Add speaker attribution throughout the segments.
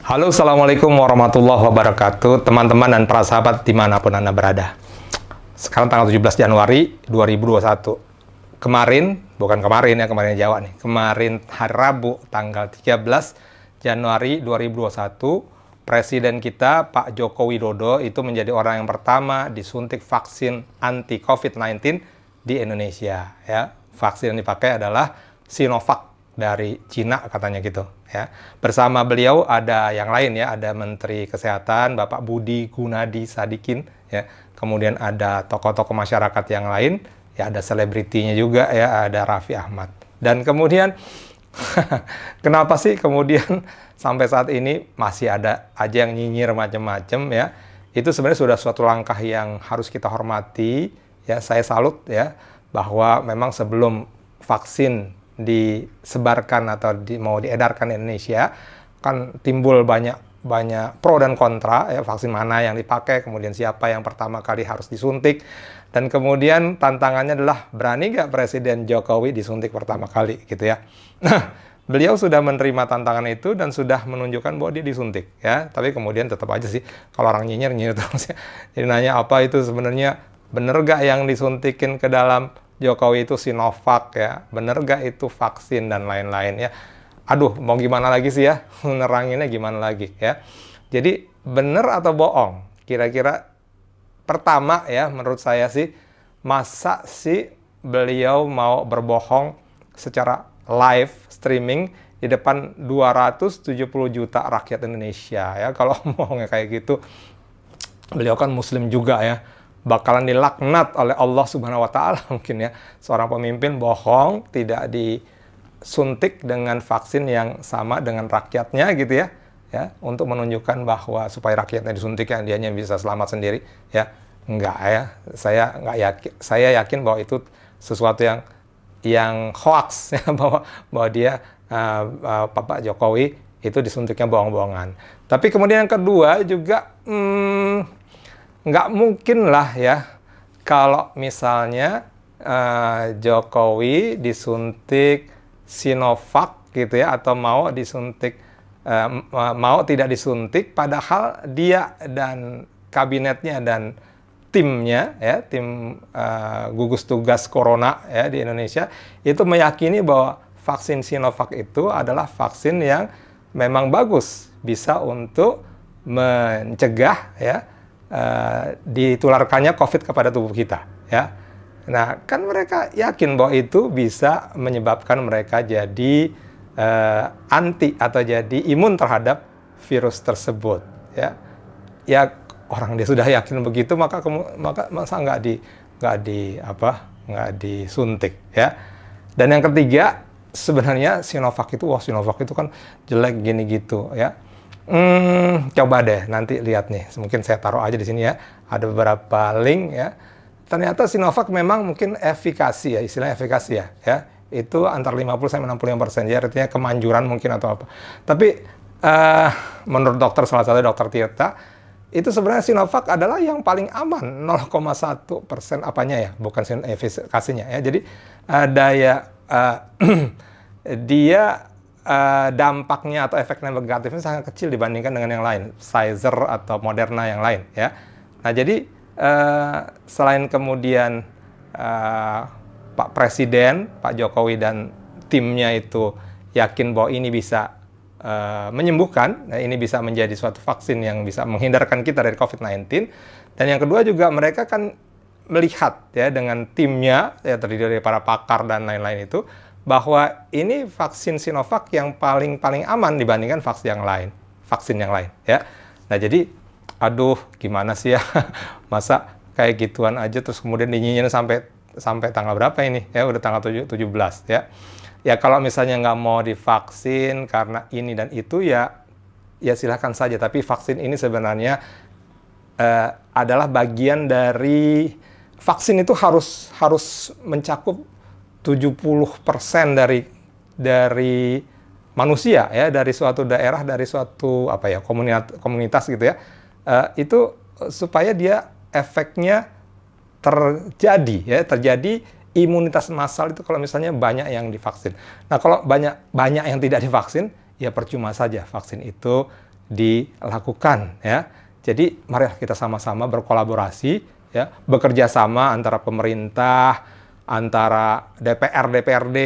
Speaker 1: Halo, Assalamualaikum warahmatullahi wabarakatuh, teman-teman dan para sahabat dimanapun Anda berada. Sekarang tanggal 17 Januari 2021. Bukan kemarin Jawa nih. Kemarin hari Rabu, tanggal 13 Januari 2021, Presiden kita, Pak Joko Widodo, itu menjadi orang yang pertama disuntik vaksin anti-COVID-19 di Indonesia. Ya. Vaksin yang dipakai adalah Sinovac dari Cina katanya gitu ya. Bersama beliau ada yang lain ya, ada Menteri Kesehatan Bapak Budi Gunadi Sadikin ya. Kemudian ada tokoh-tokoh masyarakat yang lain ya, ada selebritinya juga ya, ada Raffi Ahmad. Dan kemudian kenapa sih kemudian sampai saat ini masih ada aja yang nyinyir macam-macam ya. Itu sebenarnya sudah suatu langkah yang harus kita hormati ya. Saya salut ya bahwa memang sebelum vaksin disebarkan atau mau diedarkan di Indonesia, kan timbul banyak pro dan kontra ya, vaksin mana yang dipakai, kemudian siapa yang pertama kali harus disuntik, dan kemudian tantangannya adalah berani nggak Presiden Jokowi disuntik pertama kali gitu ya. Nah, beliau sudah menerima tantangan itu dan sudah menunjukkan bahwa dia disuntik ya, tapi kemudian tetap aja sih kalau orang nyinyir terus ya. Jadi nanya apa itu sebenarnya, bener nggak yang disuntikin ke dalam Jokowi itu Sinovac ya, bener gak itu vaksin dan lain-lain ya. Aduh, mau gimana lagi sih ya, neranginnya gimana lagi ya. Jadi bener atau bohong? Kira-kira pertama ya, menurut saya sih, masa sih beliau mau berbohong secara live streaming di depan 270 juta rakyat Indonesia ya. Kalau bohongnya kayak gitu, beliau kan muslim juga ya, bakalan dilaknat oleh Allah Subhanahu wa Ta'ala mungkin ya. Seorang pemimpin bohong, tidak disuntik dengan vaksin yang sama dengan rakyatnya gitu ya, untuk menunjukkan bahwa supaya rakyatnya disuntik yang dianya bisa selamat sendiri ya. Enggak ya, saya nggak yakin. Saya yakin bahwa itu sesuatu yang hoax ya, bahwa dia Pak Jokowi itu disuntiknya bohong-bohongan. Tapi kemudian yang kedua juga nggak mungkin lah ya kalau misalnya Jokowi disuntik Sinovac gitu ya, atau mau tidak disuntik, padahal dia dan kabinetnya dan timnya ya, tim gugus tugas corona ya di Indonesia itu meyakini bahwa vaksin Sinovac itu adalah vaksin yang memang bagus, bisa untuk mencegah ya ditularkannya COVID kepada tubuh kita ya. Nah, kan mereka yakin bahwa itu bisa menyebabkan mereka jadi anti atau jadi imun terhadap virus tersebut ya. Ya, orang dia sudah yakin begitu, maka masa nggak disuntik ya. Dan yang ketiga, sebenarnya Sinovac itu kan jelek gini gitu ya. Coba deh nanti lihat nih, mungkin saya taruh aja di sini ya, ada beberapa link ya. Ternyata Sinovac memang mungkin efikasi ya, istilahnya efikasi ya, itu antara 50 sampai 65%, ya artinya kemanjuran mungkin atau apa. Tapi menurut salah satu dokter Tirta, itu sebenarnya Sinovac adalah yang paling aman, 0,1% apanya ya, bukan efikasinya ya. Jadi dia dampaknya atau efeknya negatifnya sangat kecil dibandingkan dengan yang lain, Pfizer atau Moderna yang lain ya. Nah, jadi selain kemudian Pak Presiden, Pak Jokowi dan timnya itu yakin bahwa ini bisa menyembuhkan, ini bisa menjadi suatu vaksin yang bisa menghindarkan kita dari COVID-19, dan yang kedua juga mereka kan melihat ya dengan timnya ya, terdiri dari para pakar dan lain-lain itu, bahwa ini vaksin Sinovac yang paling aman dibandingkan vaksin yang lain ya. Nah, jadi aduh gimana sih ya, masa kayak gituan aja terus kemudian dinyinyir sampai tanggal berapa ini ya, udah tanggal 17 ya. Ya kalau misalnya nggak mau divaksin karena ini dan itu ya silahkan saja, tapi vaksin ini sebenarnya adalah bagian dari vaksin itu harus mencakup 70% dari manusia ya, dari suatu daerah, dari suatu komunitas gitu ya, itu supaya dia efeknya terjadi imunitas massal itu kalau misalnya banyak yang divaksin. Nah, kalau banyak yang tidak divaksin, ya percuma saja vaksin itu dilakukan ya. Jadi mari kita sama-sama berkolaborasi ya, bekerja sama antara pemerintah, antara DPR, DPRD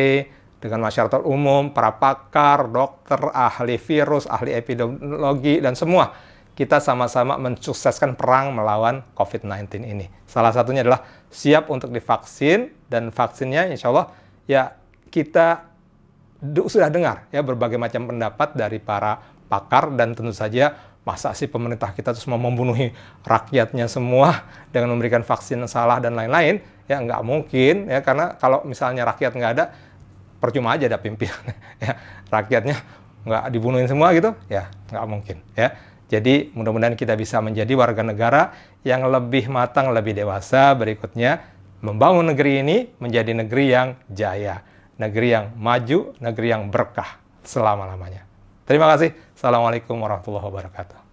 Speaker 1: dengan masyarakat umum, para pakar, dokter, ahli virus, ahli epidemiologi dan semua. Kita sama-sama mensukseskan perang melawan COVID-19 ini. Salah satunya adalah siap untuk divaksin, dan vaksinnya insya Allah ya kita sudah dengar ya berbagai macam pendapat dari para pakar, dan tentu saja masa sih pemerintah kita terus mau membunuhi rakyatnya semua dengan memberikan vaksin yang salah dan lain-lain, ya nggak mungkin ya, karena kalau misalnya rakyat nggak ada, percuma aja ada pimpinan ya, rakyatnya nggak dibunuhin semua gitu ya, nggak mungkin ya. Jadi mudah-mudahan kita bisa menjadi warga negara yang lebih matang, lebih dewasa berikutnya, membangun negeri ini menjadi negeri yang jaya, negeri yang maju, negeri yang berkah selama-lamanya. Terima kasih. Assalamualaikum warahmatullahi wabarakatuh.